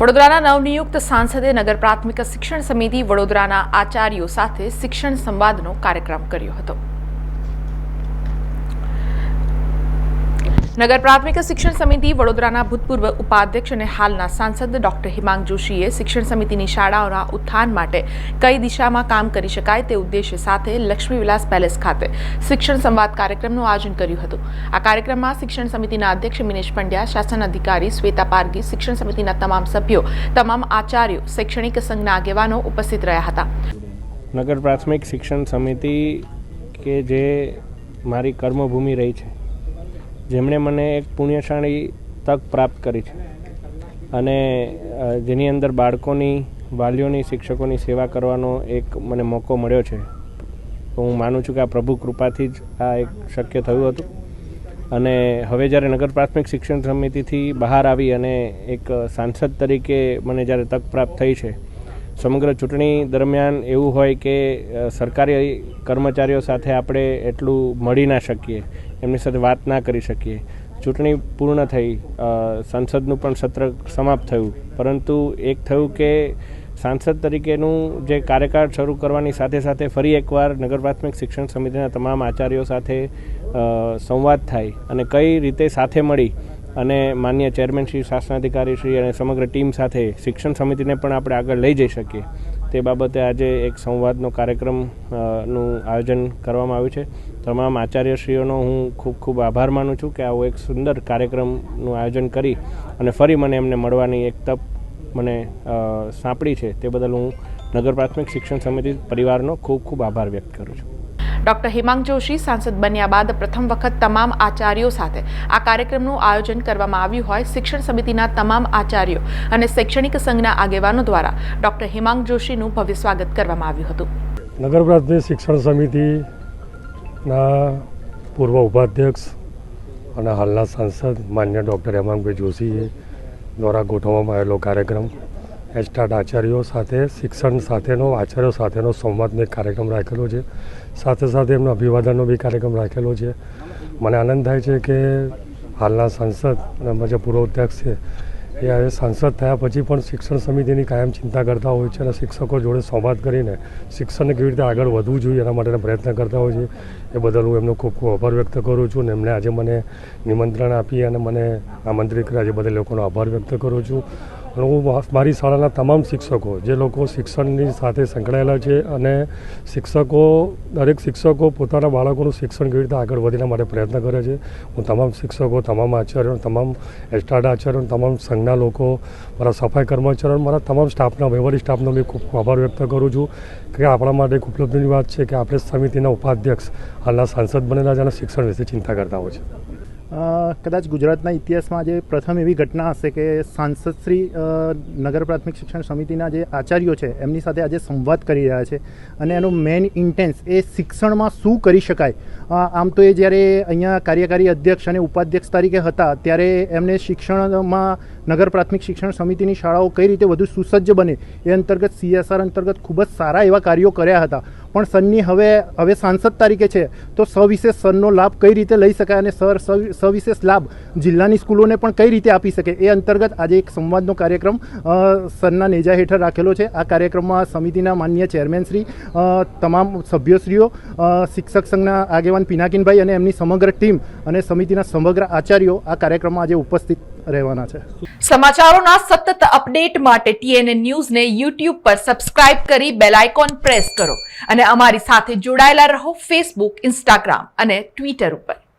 વડોદરાના નવનિયુક્ત સાંસદે નગર પ્રાથમિક શિક્ષણ સમિતિ વડોદરાના આચાર્યો સાથે શિક્ષણ સંવાદનો કાર્યક્રમ કર્યો હતો। નગર પ્રાથમિક શિક્ષણ સમિતિ વડોદરાના ભૂતપૂર્વ ઉપાધ્યક્ષ અને હાલના સાંસદ ડોક્ટર હિમાંગ જોશીએ શિક્ષણ સમિતિની શાળાઓના ઉત્થાન માટે કઈ દિશામાં કામ કરી શકાય તે ઉદ્દેશ્ય સાથે લક્ષ્મી વિલાસ પેલેસ ખાતે શિક્ષણ સંવાદ કાર્યક્રમનું આયોજન કર્યું હતું। આ કાર્યક્રમમાં શિક્ષણ સમિતિના અધ્યક્ષ મિનેશ પંડ્યા, શાસન અધિકારી શ્વેતા પારગી, શિક્ષણ સમિતિના તમામ સભ્યો, તમામ આચાર્યો, શૈક્ષણિક સંઘના આગેવાનો ઉપસ્થિત રહ્યા હતા। નગર પ્રાથમિક શિક્ષણ સમિતિ કે જે મારી કર્મભૂમિ રહી છે, જેમણે મને એક પુણ્યશાળી તક પ્રાપ્ત કરી છે અને જેની અંદર બાળકોની, વાલીઓની, શિક્ષકોની સેવા કરવાનો એક મને મોકો મળ્યો છે। તો હું માનું છું કે આ પ્રભુ કૃપાથી જ આ એક શક્ય થયું હતું। અને હવે જ્યારે નગર પ્રાથમિક શિક્ષણ સમિતિથી બહાર આવી અને એક સાંસદ તરીકે મને જ્યારે તક પ્રાપ્ત થઈ છે, સમગ્ર ચૂંટણી દરમિયાન એવું હોય કે સરકારી કર્મચારીઓ સાથે આપણે એટલું મળી ના શકીએ, એમની સાથે વાત ના કરી શકીએ। ચૂંટણી પૂર્ણ થઈ, સંસદનું પણ સત્ર સમાપ્ત થયું, પરંતુ એક થયું કે સાંસદ તરીકેનું જે કાર્યકાળ શરૂ કરવાની સાથે સાથે ફરી એકવાર નગર પ્રાથમિક શિક્ષણ સમિતિના તમામ આચાર્યો સાથે સંવાદ થાય અને કઈ રીતે સાથે મળી અને માન્ય ચેરમેન શ્રી, શાસનાધિકારી શ્રી અને સમગ્ર ટીમ સાથે શિક્ષણ સમિતિને પણ આપણે આગળ લઈ જઈ શકીએ, તે બાબતે આજે એક સંવાદનો કાર્યક્રમનું આયોજન કરવામાં આવ્યું છે। તમામ આચાર્યશ્રીઓનો હું ખૂબ ખૂબ આભાર માનું છું કે આવો એક સુંદર કાર્યક્રમનું આયોજન કરી અને ફરી મને એમને મળવાની એક તક મને સાંપડી છે, તે બદલ હું નગર પ્રાથમિક શિક્ષણ સમિતિ પરિવારનો ખૂબ ખૂબ આભાર વ્યક્ત કરું છું। ડોક્ટર હિમાંગ જોશી સાંસદ બન્યા બાદ પ્રથમ વખત તમામ આચાર્યો સાથે આ કાર્યક્રમનું આયોજન કરવામાં આવ્યું હોય શિક્ષણ સમિતિના તમામ આચાર્યો અને શૈક્ષણિક સંઘના આગેવાનો દ્વારા ડોક્ટર હિમાંગ જોશીનું ભવ્ય સ્વાગત કરવામાં આવ્યું હતું। નગર પ્રાથમિક શિક્ષણ સમિતિના પૂર્વ ઉપાધ્યક્ષ અને હાલના સાંસદ માન્ય ડૉક્ટર હિમાંગભાઈ જોશી દ્વારા ગોઠવવામાં આવેલો કાર્યક્રમ એસ્ટાટ આચાર્યો સાથે શિક્ષણ સાથેનો, આચાર્યો સાથેનો સંવાદનો એક કાર્યક્રમ રાખેલો છે। સાથે સાથે એમનો અભિવાદનનો બી કાર્યક્રમ રાખેલો છે। મને આનંદ થાય છે કે હાલના સાંસદ અને અમારા જે પૂર્વ અધ્યક્ષ છે એ હવે સાંસદ થયા પછી પણ શિક્ષણ સમિતિની કાયમ ચિંતા કરતા હોય છે અને શિક્ષકો જોડે સંવાદ કરીને શિક્ષણને કેવી રીતે આગળ વધવું જોઈએ એના માટેના પ્રયત્ન કરતા હોય છે। એ બદલ હું એમનો ખૂબ ખૂબ આભાર વ્યક્ત કરું છું અને એમણે આજે મને નિમંત્રણ આપી અને મને આમંત્રિત કર્યા, જે બદલ લોકોનો આભાર વ્યક્ત કરું છું। અને હું મારી શાળાના તમામ શિક્ષકો, જે લોકો શિક્ષણની સાથે સંકળાયેલા છે અને દરેક શિક્ષકો પોતાના બાળકોનું શિક્ષણ કેવી રીતે આગળ વધે એના માટે પ્રયત્ન કરે છે, હું તમામ શિક્ષકો, તમામ આચાર્યો, તમામ એસ્ટાટ આચાર્યો, તમામ સંઘના લોકો, મારા સફાઈ કર્મચારીઓ, મારા તમામ સ્ટાફના, વહીવટી સ્ટાફનો બી ખૂબ ખૂબ આભાર વ્યક્ત કરું છું કે આપણા માટે એક ઉપલબ્ધિની વાત છે કે આપણે સમિતિના ઉપાધ્યક્ષ હાલના સાંસદ બનેલા છે અને શિક્ષણ વિશે ચિંતા કરતા હોય છે। કદાચ ગુજરાતના ઇતિહાસમાં આજે પ્રથમ એવી ઘટના હશે કે સાંસદ શ્રી નગર પ્રાથમિક શિક્ષણ સમિતિના જે આચાર્યો છે એમની સાથે આજે સંવાદ કરી રહ્યા છે અને એનો મેઇન ઇન્ટેન્સ એ શિક્ષણમાં શું કરી શકાય। આમ તો એ જ્યારે અહીંયા કાર્યકારી અધ્યક્ષ અને ઉપાધ્યક્ષ તરીકે હતા ત્યારે એમને શિક્ષણમાં નગર પ્રાથમિક શિક્ષણ સમિતિની શાળાઓ કઈ રીતે વધુ સુસજ્જ બને એ અંતર્ગત CSR અંતર્ગત ખૂબ જ સારા એવા કાર્યો કર્યા હતા, પણ સરની હવે સાંસદ તરીકે છે તો સવિશેષ સરનો લાભ કઈ રીતે લઈ શકાય અને સવિશેષ લાભ જિલ્લાની સ્કૂલોને પણ કઈ રીતે આપી શકે એ અંતર્ગત આજે એક સંવાદનો કાર્યક્રમ સરના નેજા હેઠળ રાખેલો છે। આ કાર્યક્રમમાં સમિતિના માન્ય ચેરમેનશ્રી, તમામ સભ્યશ્રીઓ, શિક્ષક સંઘના આગેવાન પિનાકીનભાઈ અને એમની સમગ્ર ટીમ અને સમિતિના સમગ્ર આચાર્યો આ કાર્યક્રમમાં આજે ઉપસ્થિત રહેવાના છે। સમાચારોના સતત અપડેટ માટે TNN ન્યૂઝને YouTube પર સબસ્ક્રાઇબ કરી બેલ આઇકોન પ્રેસ કરો અને અમારી સાથે જોડાયેલા રહો Facebook, Instagram અને Twitter ઉપર।